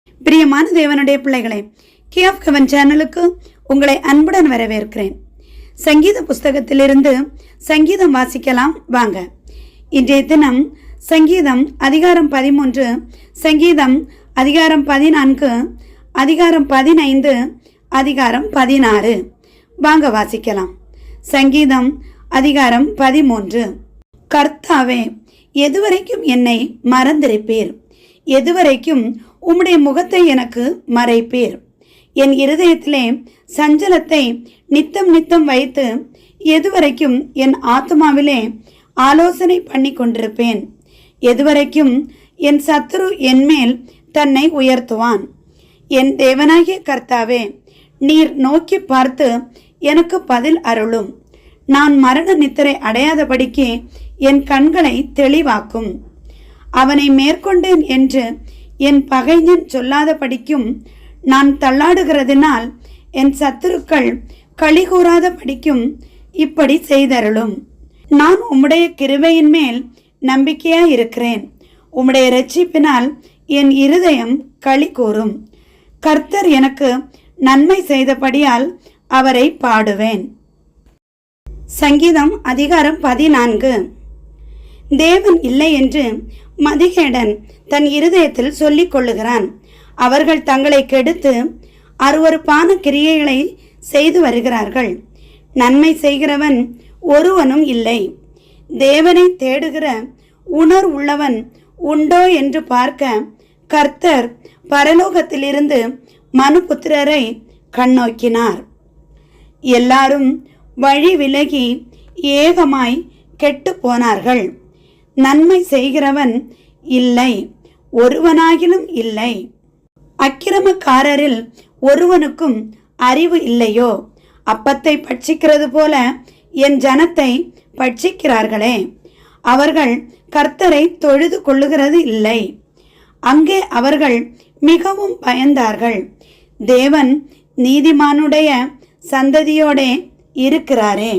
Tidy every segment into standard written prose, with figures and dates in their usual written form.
பிரியமான தேவனுடைய பிள்ளைகளே, கே ஆஃப் ஹெவன் சேனலுக்கு உங்களை அன்புடன் வரவேற்கிறேன். சங்கீத புஸ்தகத்திலிருந்து சங்கீதம் வாசிக்கலாம் வாங்க. இன்றைய தினம் சங்கீதம் அதிகாரம் 13, சங்கீதம் அதிகாரம் 14, அதிகாரம் 15, அதிகாரம் 16. வாங்க வாசிக்கலாம். சங்கீதம் அதிகாரம் 13. கர்த்தாவே, எதுவரைக்கும் என்னை மறந்திருப்பீர்? எதுவரைக்கும் உம்முடைய முகத்தை எனக்கு மறைப்பீர்? என் இருதயத்திலே சஞ்சலத்தை நித்தம் நித்தம் வைத்து எதுவரைக்கும் என் ஆத்மாவிலே ஆலோசனை பண்ணி கொண்டிருப்பேன்? எதுவரைக்கும் என் சத்துரு என்மேல் தன்னை உயர்த்துவான்? என் தேவனாகிய கர்த்தாவே, நீர் நோக்கி பார்த்து எனக்கு பதில் அருளும். நான் மரண நித்திரை அடையாதபடிக்கு என் கண்களை தெளிவாக்கும். அவனை மேற்கொண்டேன் என்று என் பகைஞன் சொல்லாதபடிக்கும், நான் தள்ளாடுகிறதினால் என் சத்துருக்கள் களி கூறாத படிக்கும் இப்படி செய்தருளும். நான் உம்முடைய கிருபையின் மேல் நம்பிக்கையாய் இருக்கிறேன். உம்முடைய இரட்சிப்பினால் என் இருதயம் களி கூறும். கர்த்தர் எனக்கு நன்மை செய்தபடியால் அவரை பாடுவேன். சங்கீதம் அதிகாரம் 14. தேவன் இல்லை என்று மதிகேடன் தன் இருதயத்தில் சொல்லிக் கொள்ளுகிறான். அவர்கள் தங்களை கெடுத்து அருவருப்பான கிரியைகளை செய்து வருகிறார்கள். நன்மை செய்கிறவன் ஒருவனும் இல்லை. தேவனை தேடுகிற உணர்வுள்ளவன் உண்டோ என்று பார்க்க கர்த்தர் பரலோகத்திலிருந்து மனுபுத்திரரை கண்ணோக்கினார். எல்லாரும் வழி விலகி ஏகமாய் கெட்டு போனார்கள். நன்மை செய்கிறவன் இல்லை, ஒருவனாகிலும் இல்லை. அக்கிரமக்காரரில் ஒருவனுக்கும் அறிவு இல்லையோ? அப்பத்தை பட்சிக்கிறது போல என் ஜனத்தை பட்சிக்கிறார்களே. அவர்கள் கர்த்தரை தொழுது கொள்ளுகிறது இல்லை. அங்கே அவர்கள் மிகவும் பயந்தார்கள். தேவன் நீதிமானுடைய சந்ததியோடே இருக்கிறாரே.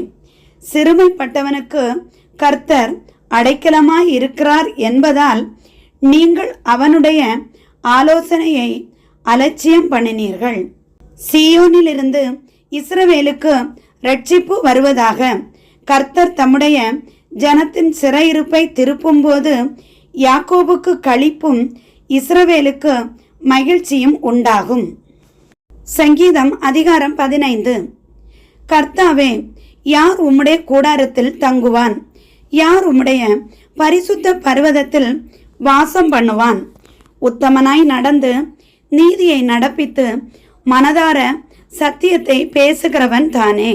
சிறுமைப்பட்டவனுக்கு கர்த்தர் அடைக்கலமாய் இருக்கிறார் என்பதால் நீங்கள் அவனுடைய ஆலோசனையை அலட்சியம் பண்ணினீர்கள். சீயோனிலிருந்து இஸ்ரவேலுக்கு ரட்சிப்பு வருவதாக கர்த்தர் தம்முடைய ஜனத்தின் சிறையிருப்பை திருப்பும் போது யாக்கோபுக்கு களிப்பும் இஸ்ரவேலுக்கு மகிழ்ச்சியும் உண்டாகும். சங்கீதம் அதிகாரம் 15. கர்த்தாவே, யார் உம்முடைய கூடாரத்தில் தங்குவான்? யார் உம்முடைய பரிசுத்த பர்வதத்தில் வாசம் பண்ணுவான்? உத்தமனாய் நடந்து நீதியை நடப்பித்து மனதார சத்தியத்தை பேசுகிறவன் தானே.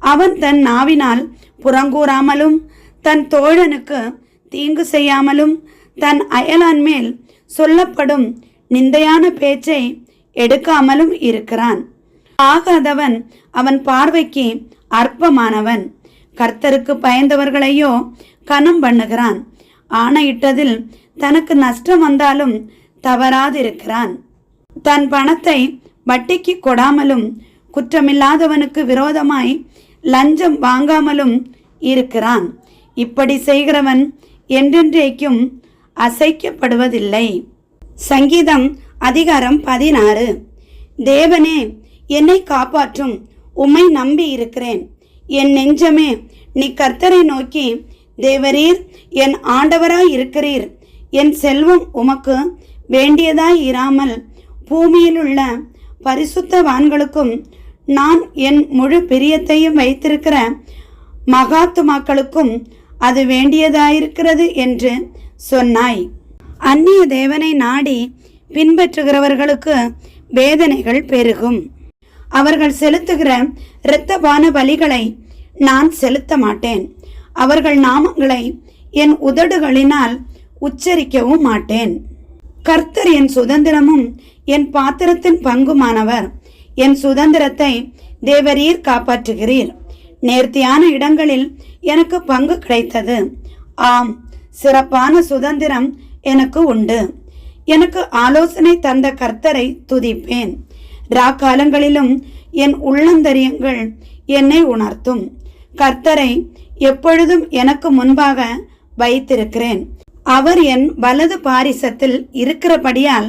அவன் தன் நாவினால் புறங்கூறாமலும் தன் தோழனுக்கு தீங்கு செய்யாமலும் தன் அயலான் மேல் சொல்லப்படும் நிந்தையான பேச்சை எடுக்காமலும் இருக்கிறான். ஆகாதவன் அவன் பார்வைக்கு அற்பமானவன். கர்த்தருக்கு பயந்தவர்களையோ கனம் பண்ணுகிறான். ஆணையிட்டதில் தனக்கு நஷ்டம் வந்தாலும் தவறாதிருக்கிறான். தன் பணத்தை வட்டிக்கு கொடாமலும் குற்றமில்லாதவனுக்கு விரோதமாய் லஞ்சம் வாங்காமலும் இருக்கிறான். இப்படி செய்கிறவன் என்றென்றைக்கும் அசைக்கப்படுவதில்லை. சங்கீதம் அதிகாரம் 16. தேவனே, என்னை காப்பாற்றும். உம்மை நம்பி இருக்கிறேன். என் நெஞ்சமே, நீ கர்த்தரை நோக்கி, தேவரீர் என் ஆண்டவராய் இருக்கிறீர். என் செல்வம் உமக்கு வேண்டியதாய் இராமல் பூமியில் உள்ள பரிசுத்தவான்களுக்கும் நான் என் முழு பிரியத்தையும் வைத்திருக்கிற மகாத்துமாக்களுக்கும் அது வேண்டியதாயிருக்கிறது என்று சொன்னாய். அந்நிய தேவனை நாடி பின்பற்றுகிறவர்களுக்கு வேதனைகள் பெருகும். அவர்கள் செலுத்துகிற இரத்தபான பலிகளை நான் செலுத்த மாட்டேன். அவர்கள் நாமங்களை என் உதடுகளினால் உச்சரிக்கவும் மாட்டேன். கர்த்தர் என் சுதந்திரமும் என் பாத்திரத்தின் பங்குமானவர். என் சுதந்திரத்தை தேவரீர் காப்பாற்றுகிறீர். நேர்த்தியான இடங்களில் எனக்கு பங்கு கிடைத்தது. ஆம், சிறப்பான சுதந்திரம் எனக்கு உண்டு. எனக்கு ஆலோசனை தந்த கர்த்தரை துதிப்பேன். ராக்காலங்களிலும் என் உள்ளந்தரியங்கள் என்னை உணர்த்தும். கர்த்தரை எப்பொழுதும் எனக்கு முன்பாக வைத்திருக்கிறேன். அவர் என் வலது பாரிசத்தில் இருக்கிறபடியால்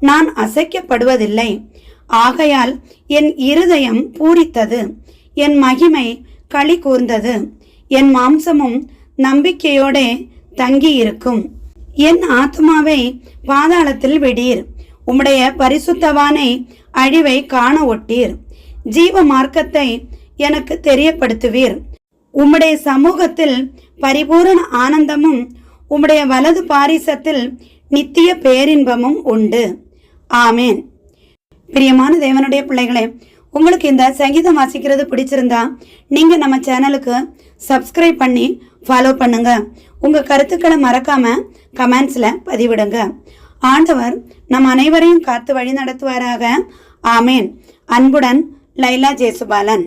நான் அசைக்கப்படுவதில்லை. ஆகையால் என் இருதயம் பூரித்தது, என் மகிமை களி கூர்ந்தது, என் மாம்சமும் நம்பிக்கையோடே தங்கியிருக்கும். என் ஆத்மாவை பாதாளத்தில் விடீர், உம்முடைய பரிசுத்தவானை அழிவை காண ஒட்டீர். ஜீவ மார்க்கத்தை எனக்கு தெரியப்படுத்துவீர். உம்முடைய சமூகத்தில் பரிபூரண ஆனந்தமும் உம்முடைய வலது பாரிசத்தில் நித்திய பேரின்பமும் உண்டு. ஆமேன். பிரியமான தேவனுடைய பிள்ளைகளே, உங்களுக்கு இந்த சங்கீதம் வாசிக்கிறது பிடிச்சிருந்தா நீங்க நம்ம சேனலுக்கு சப்ஸ்கிரைப் பண்ணி ஃபாலோ பண்ணுங்க. உங்க கருத்துக்களை மறக்காம கமெண்ட்ஸ்ல பதிவிடுங்க. ஆண்டவர் நம் அனைவரையும் காத்து வழி நடத்துவாராக. ஆமேன். அன்புடன் லைலா ஜேசுபாலன்.